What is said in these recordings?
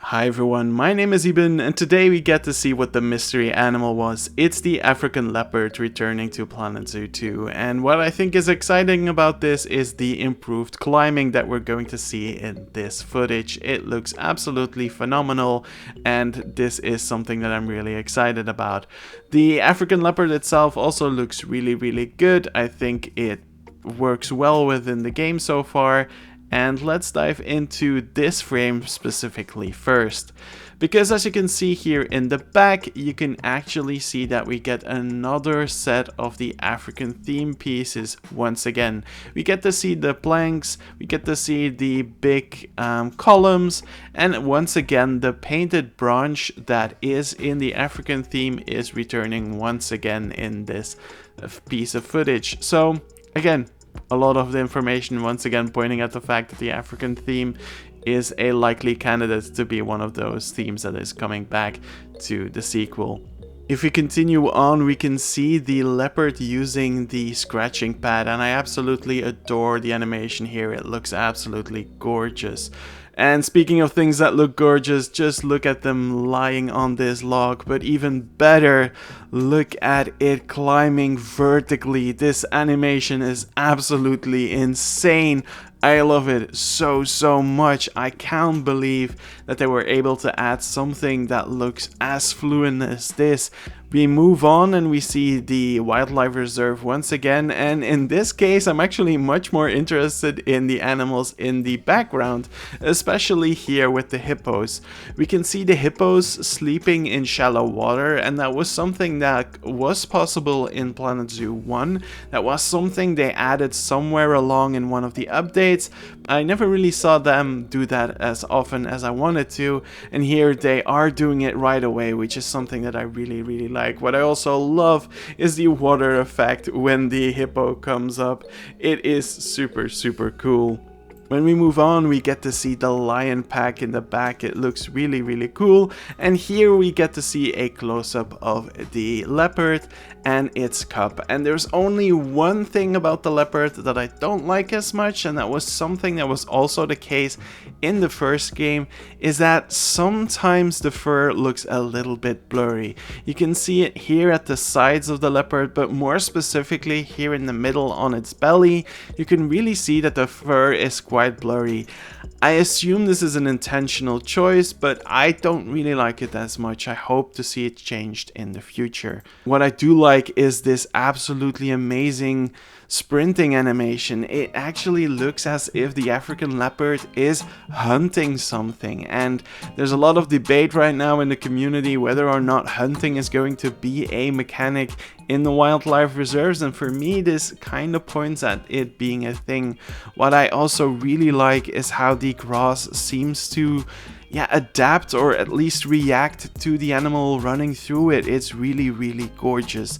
Hi everyone, my name is Iben and today we get to see what the mystery animal was. It's the African leopard returning to Planet Zoo 2, and what I think is exciting about this is the improved climbing that we're going to see in this footage. It looks absolutely phenomenal and this is something that I'm really excited about. The African leopard itself also looks really good. I think it works well within the game so far. And let's dive into this frame specifically first, because as you can see here in the back, you can actually see that we get another set of the African theme pieces once again. We get to see the planks, we get to see the big columns, and once again the painted branch that is in the African theme is returning once again in this piece of footage. So again, a lot of the information once again pointing at the fact that the African theme is a likely candidate to be one of those themes that is coming back to the sequel. If we continue on, we can see the leopard using the scratching pad, and I absolutely adore the animation here. It looks absolutely gorgeous. And speaking of things that look gorgeous, just look at them lying on this log, but even better, look at it climbing vertically. This animation is absolutely insane. I love it so much. I can't believe that they were able to add something that looks as fluent as this. We move on and we see the wildlife reserve once again, and in this case I'm actually much more interested in the animals in the background, especially here with the hippos. We can see the hippos sleeping in shallow water, and that was something that was possible in Planet Zoo 1. That was something they added somewhere along in one of the updates. I never really saw them do that as often as I wanted to, and here they are doing it right away, which is something that I really like. What I also love is the water effect when the hippo comes up. It is super cool. When we move on, we get to see the lion pack in the back. It looks really cool. And here we get to see a close-up of the leopard and its cub. And there's only one thing about the leopard that I don't like as much, and that was something that was also the case in the first game, is that sometimes the fur looks a little bit blurry. You can see it here at the sides of the leopard, but more specifically here in the middle on its belly, you can really see that the fur is quite blurry. I assume this is an intentional choice, but I don't really like it as much. I hope to see it changed in the future. What I do like is this absolutely amazing sprinting animation. It actually looks as if the African leopard is hunting something, and there's a lot of debate right now in the community whether or not hunting is going to be a mechanic in the wildlife reserves, and for me this kind of points at it being a thing. What I also really like is how the grass seems to adapt or at least react to the animal running through it. It's really gorgeous.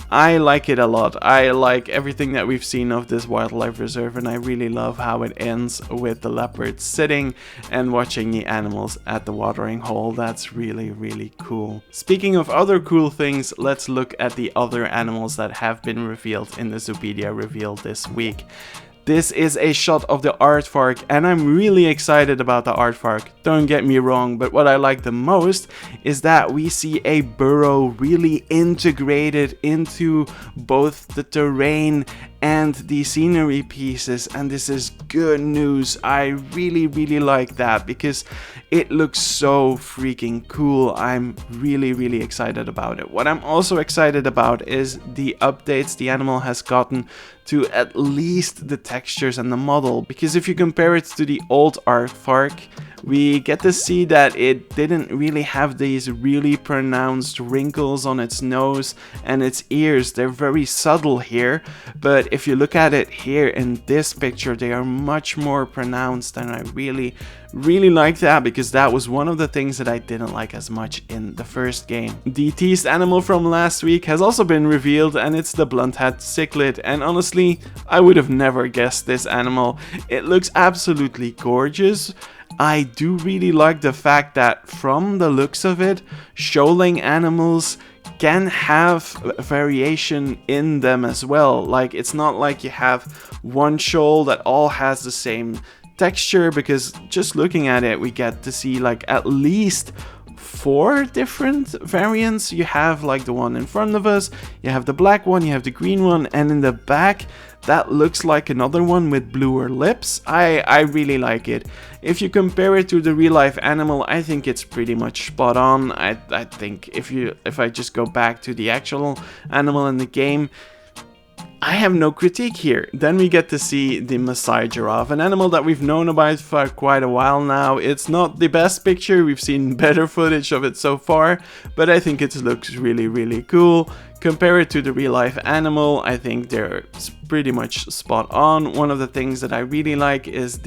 I like it a lot. I like everything that we've seen of this wildlife reserve, and I really love how it ends with the leopard sitting and watching the animals at the watering hole. That's really cool. Speaking of other cool things, let's look at the other animals that have been revealed in the Zoopedia reveal this week. This is a shot of the aardvark, and I'm really excited about the aardvark, don't get me wrong, but what I like the most is that we see a burrow really integrated into both the terrain and the scenery pieces, and this is good news. I really like that because it looks so freaking cool. I'm really excited about it. What I'm also excited about is the updates the animal has gotten to at least the textures and the model, because if you compare it to the old aardvark, we get to see that it didn't really have these really pronounced wrinkles on its nose and its ears. They're very subtle here, but if you look at it here in this picture, they are much more pronounced, and I really like that, because that was one of the things that I didn't like as much in the first game. The teased animal from last week has also been revealed, and it's the blunt-head cichlid, and honestly, I would have never guessed this animal. It looks absolutely gorgeous. I do really like the fact that from the looks of it, shoaling animals can have variation in them as well. Like, it's not like you have one shoal that all has the same texture, because just looking at it, we get to see like at least 4 different variants. You have like the one in front of us, you have the black one, you have the green one, and in the back that looks like another one with bluer lips. I really like it. If you compare it to the real life animal, I think it's pretty much spot on. I think if I just go back to the actual animal in the game, I have no critique here. Then we get to see the Maasai giraffe, an animal that we've known about for quite a while now. It's not the best picture, we've seen better footage of it so far, but I think it looks really, really cool. Compare it to the real life animal, I think they're pretty much spot on. One of the things that I really like is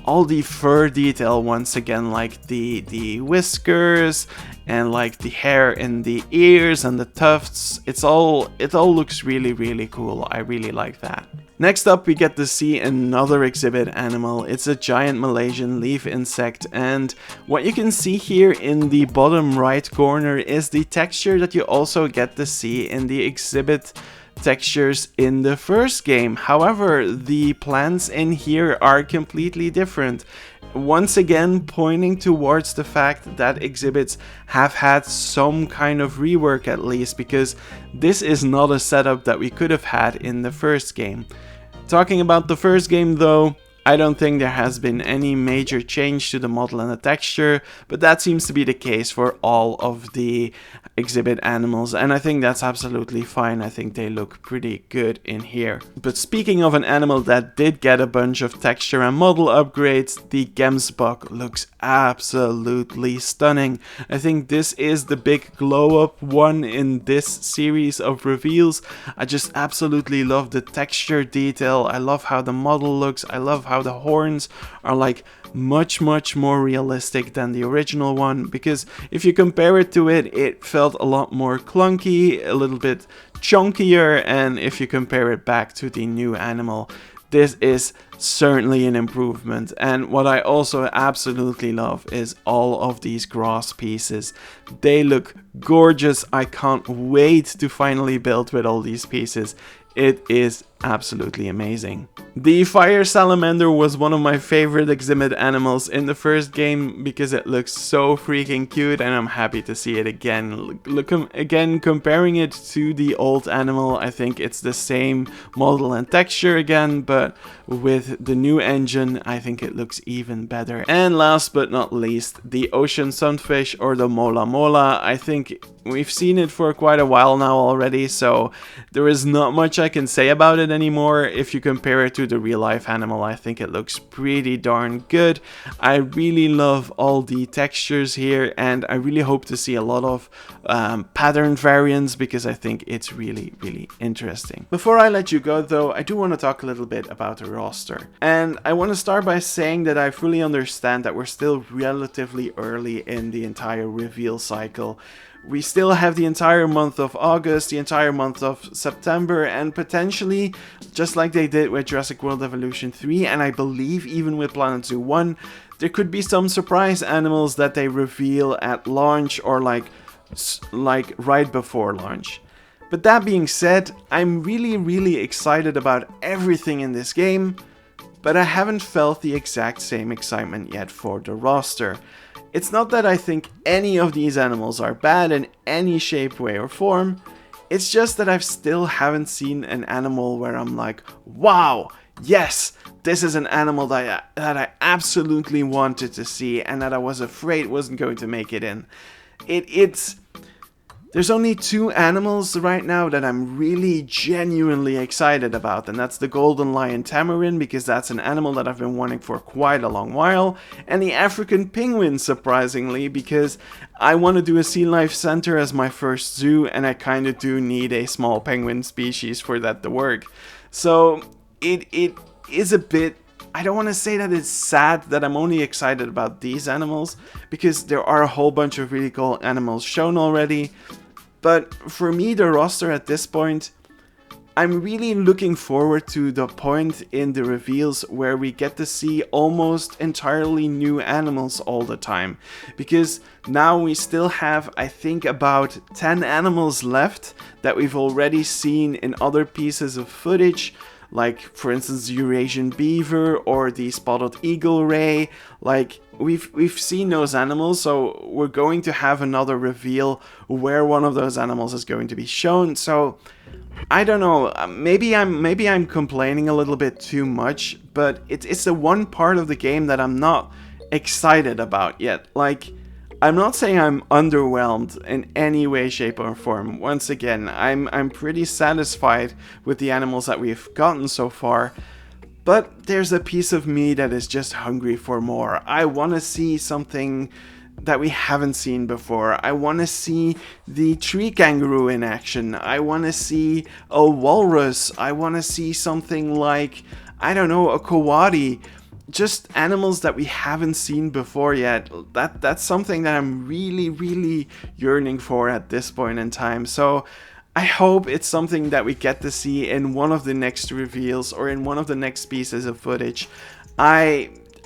all the fur detail once again, like the whiskers and like the hair in the ears and the tufts. It all looks really, really cool. I really like that. Next up, we get to see another exhibit animal. It's a giant Malaysian leaf insect, and what you can see here in the bottom right corner is the texture that you also get to see in the exhibit textures in the first game. However, the plants in here are completely different. Once again, pointing towards the fact that exhibits have had some kind of rework at least, because this is not a setup that we could have had in the first game. Talking about the first game though, I don't think there has been any major change to the model and the texture, but that seems to be the case for all of the exhibit animals, and I think that's absolutely fine. I think they look pretty good in here. But speaking of an animal that did get a bunch of texture and model upgrades, the Gemsbok looks absolutely stunning. I think this is the big glow up one in this series of reveals. I just absolutely love the texture detail. I love how the model looks. I love how the horns are like much more realistic than the original one, because if you compare it to it, it felt a lot more clunky, a little bit chunkier, and if you compare it back to the new animal, this is certainly an improvement. And what I also absolutely love is all of these grass pieces. They look gorgeous. I can't wait to finally build with all these pieces. It is absolutely amazing. The fire salamander was one of my favorite exhibit animals in the first game because it looks so freaking cute, and I'm happy to see it again. Again, comparing it to the old animal, I think it's the same model and texture again, but with the new engine, I think it looks even better. And last but not least, the ocean sunfish, or the mola mola. I think we've seen it for quite a while now already, so there is not much I can say about it anymore. If you compare it to the real life animal, I think it looks pretty darn good. I really love all the textures here, and I really hope to see a lot of pattern variants, because I think it's really interesting. Before I let you go though, I do want to talk a little bit about the roster, and I want to start by saying that I fully understand that we're still relatively early in the entire reveal cycle. We still have the entire month of August, the entire month of September, and potentially, just like they did with Jurassic World Evolution 3, and I believe even with Planet Zoo 1, there could be some surprise animals that they reveal at launch, or like right before launch. But that being said, I'm really excited about everything in this game, but I haven't felt the exact same excitement yet for the roster. It's not that I think any of these animals are bad in any shape, way or form. It's just that I still haven't seen an animal where I'm like, wow, yes, this is an animal that I absolutely wanted to see and that I was afraid wasn't going to make it in. There's only 2 animals right now that I'm really genuinely excited about, and that's the golden lion tamarin, because that's an animal that I've been wanting for quite a long while, and the African penguin, surprisingly, because I want to do a sea life center as my first zoo, and I kind of do need a small penguin species for that to work. So it is a bit, I don't want to say that it's sad that I'm only excited about these animals, because there are a whole bunch of really cool animals shown already. But for me, the roster at this point, I'm really looking forward to the point in the reveals where we get to see almost entirely new animals all the time. Because now we still have, I think, about 10 animals left that we've already seen in other pieces of footage. like for instance Eurasian beaver or the spotted eagle ray. Like we've seen those animals, so we're going to have another reveal where one of those animals is going to be shown. So I don't know, maybe I'm complaining a little bit too much, but it's the one part of the game that I'm not excited about yet. Like, I'm not saying I'm underwhelmed in any way, shape, or form. Once again, I'm pretty satisfied with the animals that we've gotten so far, but there's a piece of me that is just hungry for more. I want to see something that we haven't seen before. I want to see the tree kangaroo in action. I want to see a walrus. I want to see something like, I don't know, a koali. Just animals that we haven't seen before yet. That's something that I'm really yearning for at this point in time. So I hope it's something that we get to see in one of the next reveals or in one of the next pieces of footage.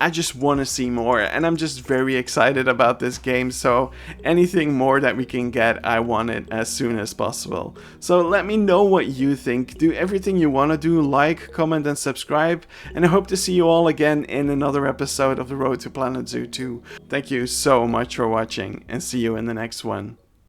I just want to see more, and I'm just very excited about this game, so anything more that we can get, I want it as soon as possible. So let me know what you think. Do everything you want to do, like, comment, and subscribe, and I hope to see you all again in another episode of The Road to Planet Zoo 2. Thank you so much for watching, and see you in the next one.